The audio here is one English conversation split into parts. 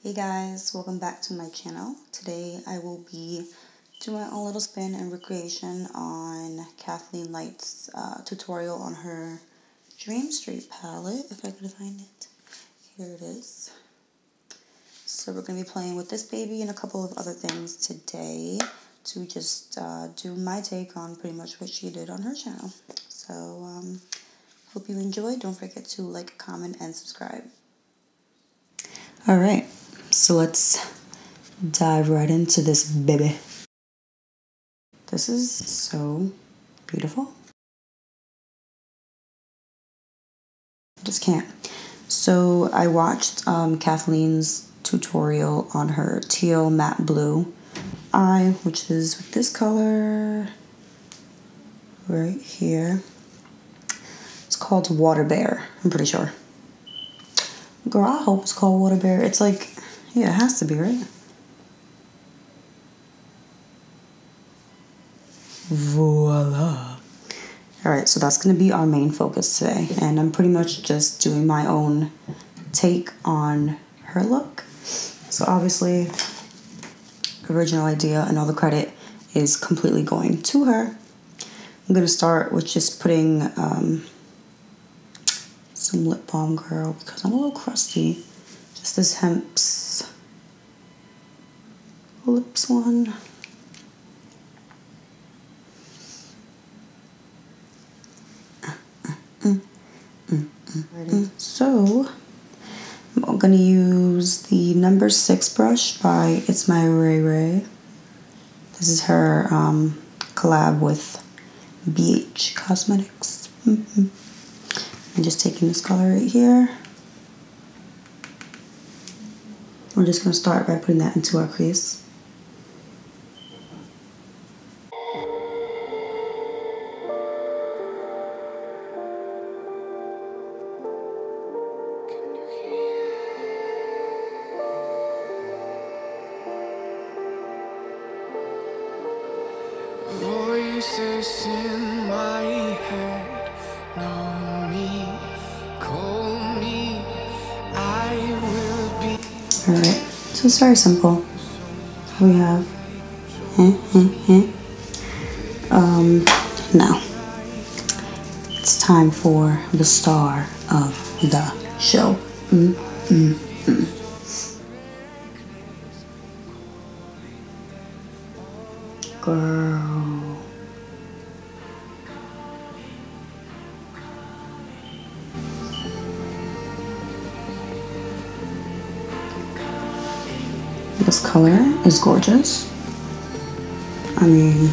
Hey guys, welcome back to my channel. Today I will be doing my own little spin and recreation on Kathleen Light's tutorial on her Dream Street palette, if I could find it. Here it is. So we're going to be playing with this baby and a couple of other things today to just do my take on pretty much what she did on her channel. So hope you enjoyed. Don't forget to like, comment, and subscribe. Alright, so let's dive right into this baby. This is so beautiful. Just can't. So I watched Kathleen's tutorial on her teal matte blue eye, which is with this color right here. It's called Water Bear, I'm pretty sure. Girl, I hope it's called Water Bear. It's like, yeah, it has to be, right? Voila. Alright, so that's going to be our main focus today. And I'm pretty much just doing my own take on her look. So obviously, original idea and all the credit is completely going to her. I'm going to start with just putting some lip balm, girl, because I'm a little crusty. Just this Hemp's lips one. So I'm gonna use the number 6 brush by It's My Ray Ray. This is her collab with BH Cosmetics. I'm just taking this color right here. We're just gonna start by putting that into our crease. Voices in my head, know me, call me, I will be. Alright, so it's very simple. We have now it's time for the star of the show. Girl. This color is gorgeous. I mean,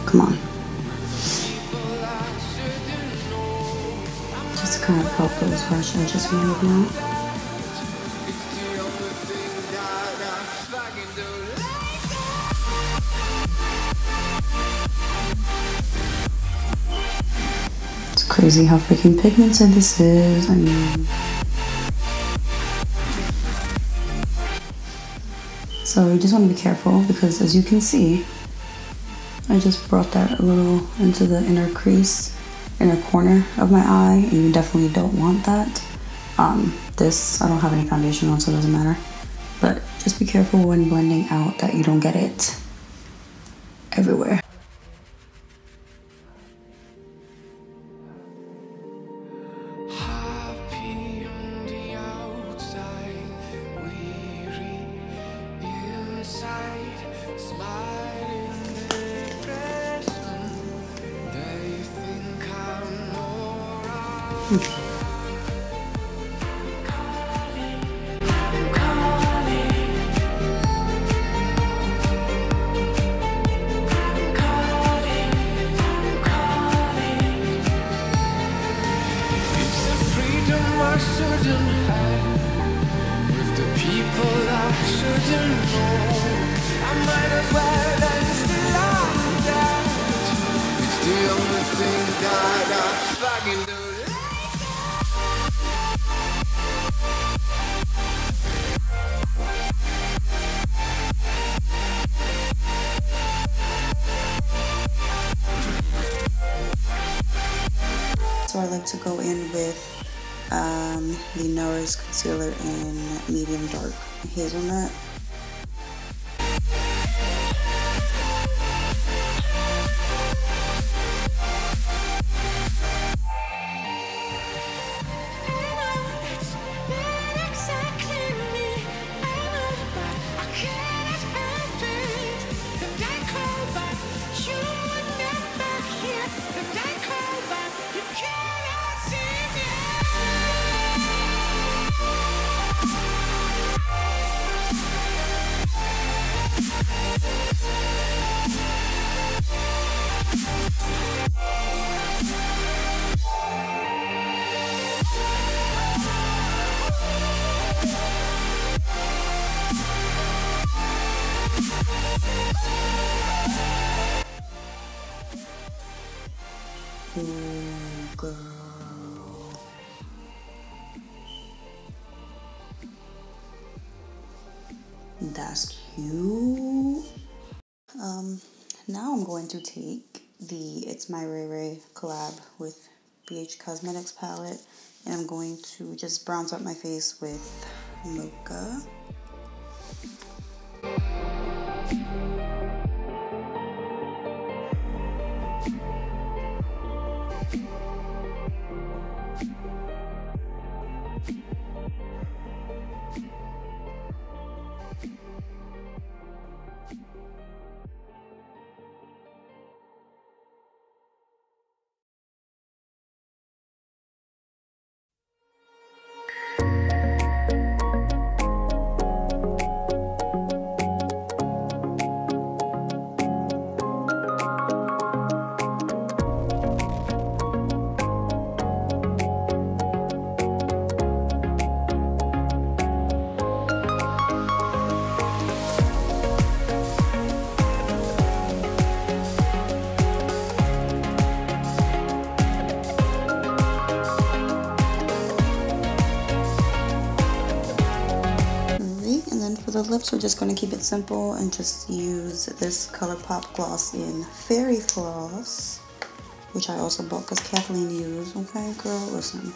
come on. Just to kind of help those harsh edges move now. It's crazy how freaking pigmented this is. I mean, so you just want to be careful because, as you can see, I just brought that a little into the inner crease, inner corner of my eye, and you definitely don't want that. This, I don't have any foundation on, so it doesn't matter. But just be careful when blending out that you don't get it everywhere. So I like to go in with the NARS concealer in medium dark hazelnut. Ooh, girl. That's cute. Now I'm going to take the It's My Ray Ray collab with BH Cosmetics palette, and I'm going to just bronze up my face with Mocha. For the lips, we're just going to keep it simple and just use this ColourPop gloss in Fairy Floss, which I also bought because Kathleen used. Okay, girl, listen.